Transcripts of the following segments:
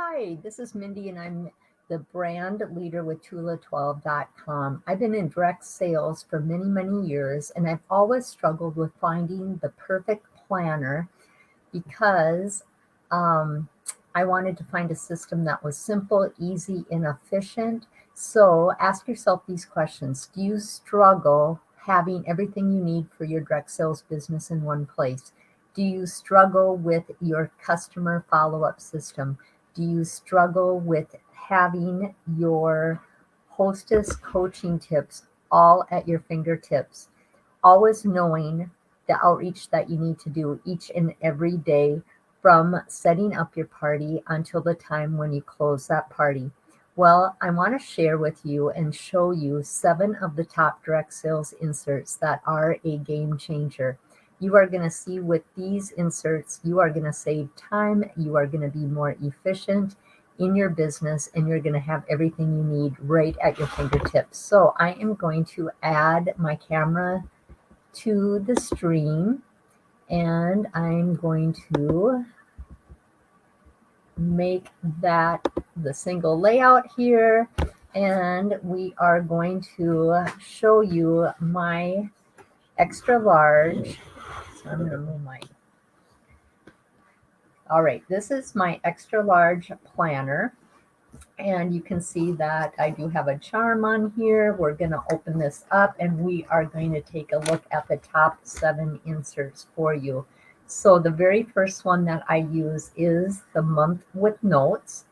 Hi, this is Mindy, and I'm the brand leader with Tula12.com. I've been in direct sales for many, many years, and I've always struggled with finding the perfect planner because um, I wanted to find a system that was simple, easy, and efficient. So ask yourself these questions. Do you struggle having everything you need for your direct sales business in one place? Do you struggle with your customer follow-up system? Do you struggle with having your hostess coaching tips all at your fingertips? Always knowing the outreach that you need to do each and every day from setting up your party until the time when you close that party. Well, I want to share with you and show you 7 of the top direct sales inserts that are a game changer. You are going to see with these inserts, you are going to save time, you are going to be more efficient in your business, and you're going to have everything you need right at your fingertips. So I am going to add my camera to the stream, and I'm going to make that the single layout here, and we are going to show you my extra large. So I'm going to move my all right, this is my extra large planner. And you can see that I do have a charm on here. We're going to open this up and we are going to take a look at the top 7 inserts for you. So the very first one that I use is the month with notes.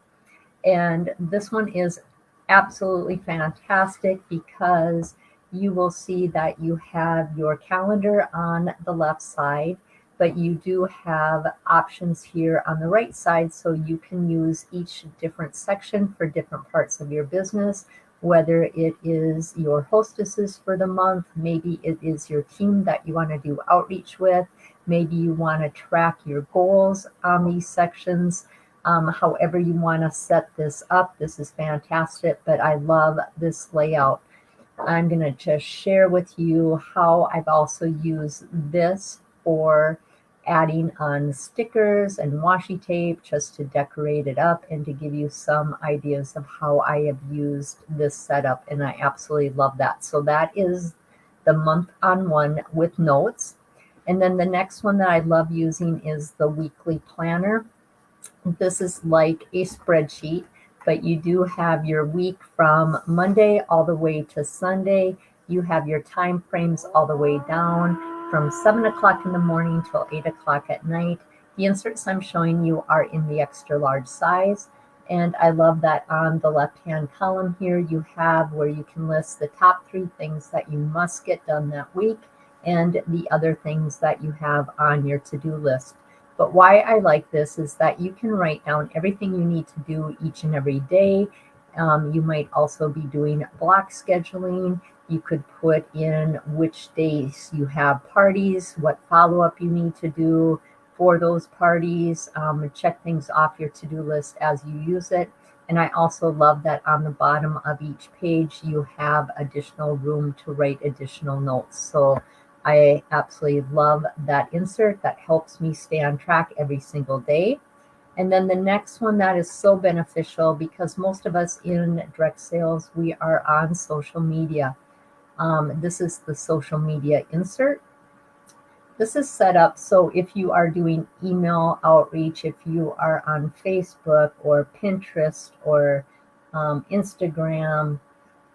And this one is absolutely fantastic because you will see that you have your calendar on the left side, but you do have options here on the right side, so you can use each different section for different parts of your business, whether it is your hostesses for the month, maybe it is your team that you want to do outreach with, maybe you want to track your goals on these sections. However you want to set this up, this is fantastic, but I love this layout. I'm going to just share with you how I've also used this for adding on stickers and washi tape just to decorate it up and to give you some ideas of how I have used this setup, and I absolutely love that. So that is the month on one with notes. And then the next one that I love using is the weekly planner. This is like a spreadsheet, but you do have your week from Monday all the way to Sunday. You have your time frames all the way down from 7 o'clock in the morning till 8 o'clock at night. The inserts I'm showing you are in the extra large size. And I love that on the left-hand column here, you have where you can list the top 3 things that you must get done that week and the other things that you have on your to-do list. But why I like this is that you can write down everything you need to do each and every day. You might also be doing block scheduling. You could put in which days you have parties, what follow-up you need to do for those parties, check things off your to-do list as you use it. And I also love that on the bottom of each page, you have additional room to write additional notes. So I absolutely love that insert. That helps me stay on track every single day. And then the next one that is so beneficial because most of us in direct sales, we are on social media. This is the social media insert. This is set up so if you are doing email outreach, if you are on Facebook or Pinterest or Instagram,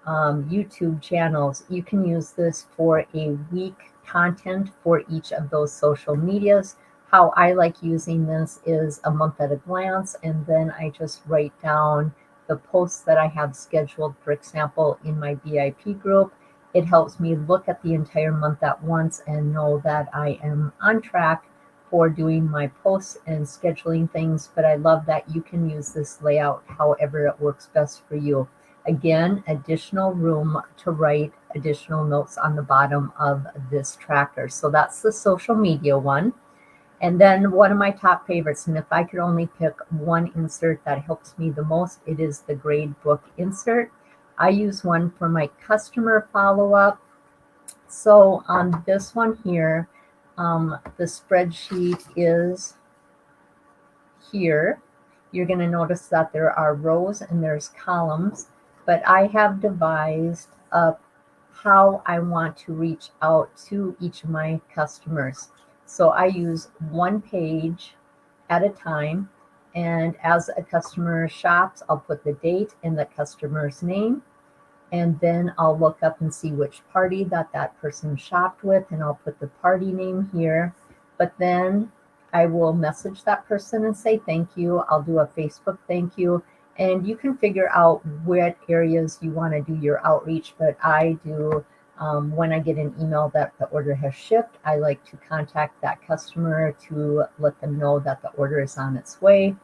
YouTube channels, you can use this for a week content for each of those social medias. How I like using this is a month at a glance, and then I just write down the posts that I have scheduled, for example, in my VIP group. It helps me look at the entire month at once and know that I am on track for doing my posts and scheduling things, but I love that you can use this layout however it works best for you. Again, additional room to write additional notes on the bottom of this tracker. So that's the social media one. And then one of my top favorites, and if I could only pick one insert that helps me the most, it is the grade book insert. I use one for my customer follow-up. So on this one here, the spreadsheet is here. you're going to notice that there are rows and there's columns, but I have devised up how I want to reach out to each of my customers. So I use one page at a time, and as a customer shops, I'll put the date and the customer's name, and then I'll look up and see which party that person shopped with, and I'll put the party name here. But then I will message that person and say thank you. I'll do a Facebook thank you, and you can figure out what areas you want to do your outreach. But I do, when I get an email that the order has shipped, I like to contact that customer to let them know that the order is on its way.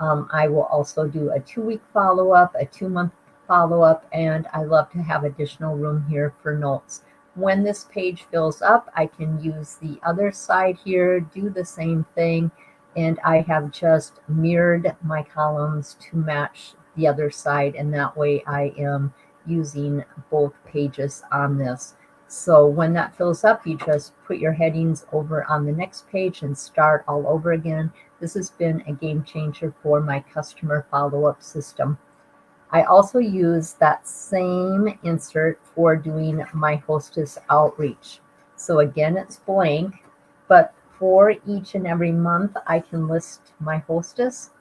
I will also do a 2-week follow-up, a 2-month follow-up, and I love to have additional room here for notes. When this page fills up, I can use the other side here, do the same thing, and I have just mirrored my columns to match the other side, and that way I am using both pages on this. So when that fills up, you just put your headings over on the next page and start all over again. This has been a game changer for my customer follow-up system. I also use that same insert for doing my hostess outreach. So again, it's blank, but for each and every month, I can list my hostess,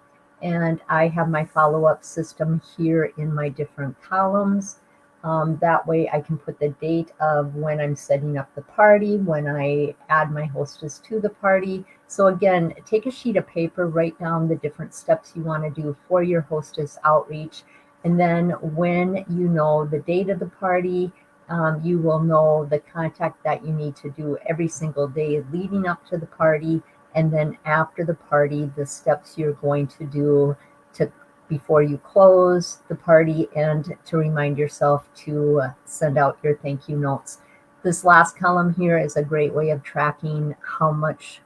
and I have my follow-up system here in my different columns. That way I can put the date of when I'm setting up the party, when I add my hostess to the party. So again, take a sheet of paper, write down the different steps you want to do for your hostess outreach. And then when you know the date of the party, you will know the contact that you need to do every single day leading up to the party. And then after the party, the steps you're going to do before you close the party, and to remind yourself to send out your thank you notes. This last column here is a great way of tracking how much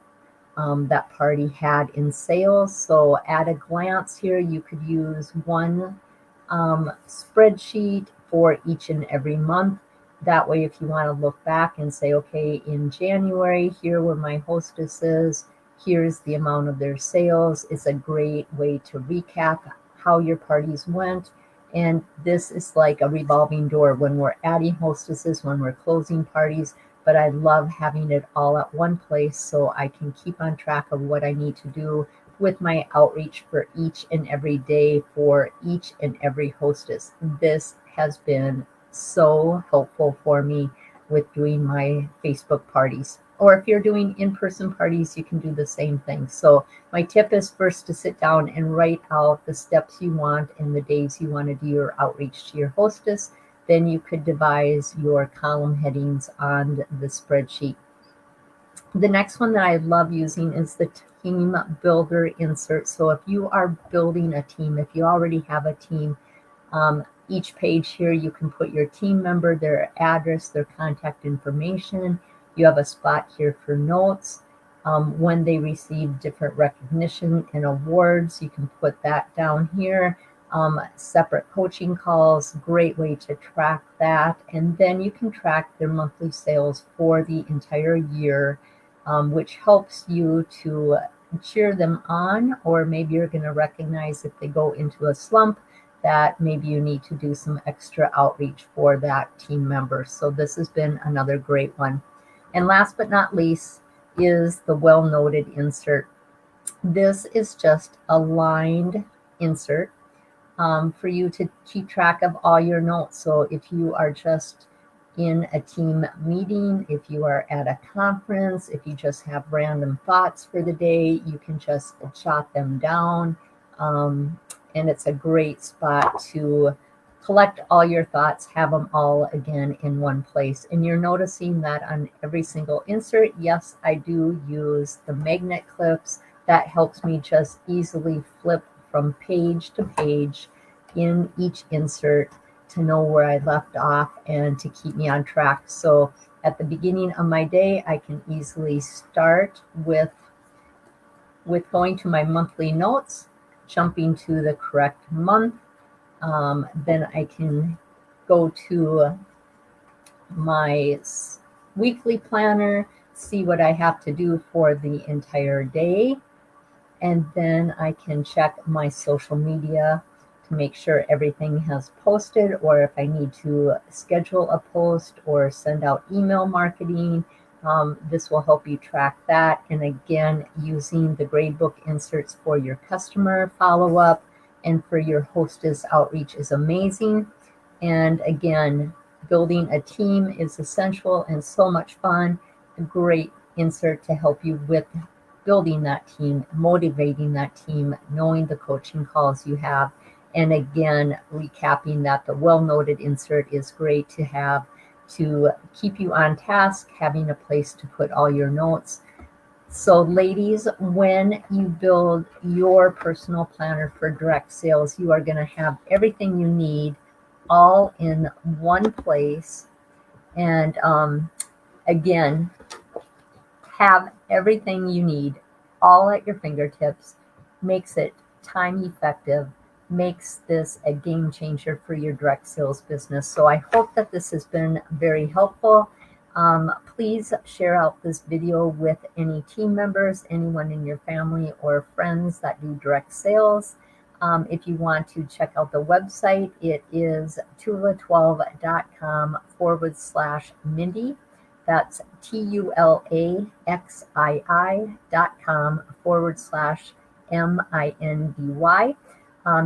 that party had in sales. So at a glance here, you could use one spreadsheet for each and every month. That way, if you want to look back and say, okay, in January, here were my hostesses, here's the amount of their sales. It's a great way to recap how your parties went. And this is like a revolving door when we're adding hostesses, when we're closing parties. But I love having it all at one place so I can keep on track of what I need to do with my outreach for each and every day for each and every hostess. This has been so helpful for me with doing my Facebook parties. Or if you're doing in-person parties, you can do the same thing. So my tip is first to sit down and write out the steps you want and the days you want to do your outreach to your hostess. Then you could devise your column headings on the spreadsheet. The next one that I love using is the team builder insert. So if you are building a team, if you already have a team, each page here you can put your team member, their address, their contact information. You have a spot here for notes. When they receive different recognition and awards, you can put that down here. Separate coaching calls, great way to track that. And then you can track their monthly sales for the entire year, which helps you to cheer them on, or maybe you're going to recognize if they go into a slump that maybe you need to do some extra outreach for that team member. So this has been another great one. And last but not least is the well-noted insert. This is just a lined insert for you to keep track of all your notes. So if you are just in a team meeting, if you are at a conference, if you just have random thoughts for the day, you can just jot them down. And it's a great spot to collect all your thoughts, have them all again in one place. And you're noticing that on every single insert, yes, I do use the magnet clips. That helps me just easily flip from page to page in each insert to know where I left off and to keep me on track. So at the beginning of my day, I can easily start with going to my monthly notes, jumping to the correct month. Then I can go to my weekly planner, see what I have to do for the entire day. and then I can check my social media to make sure everything has posted, or if I need to schedule a post or send out email marketing. This will help you track that. And again, using the gradebook inserts for your customer follow-up and for your hostess outreach is amazing. And again, building a team is essential and so much fun. A great insert to help you with building that team, motivating that team, knowing the coaching calls you have. And again, recapping that the well-noted insert is great to have to keep you on task, having a place to put all your notes. So ladies, when you build your personal planner for direct sales, you are going to have everything you need all in one place. And again, have everything you need all at your fingertips, makes it time effective, makes this a game changer for your direct sales business. So I hope that this has been very helpful. Please share out this video with any team members, anyone in your family or friends that do direct sales. If you want to check out the website, it is tula12.com/Mindy. That's TULAXI.com/MINDY.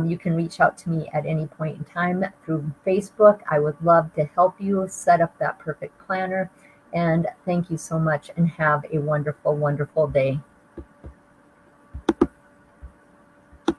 You can reach out to me at any point in time through Facebook. I would love to help you set up that perfect planner. And thank you so much and have a wonderful, wonderful day.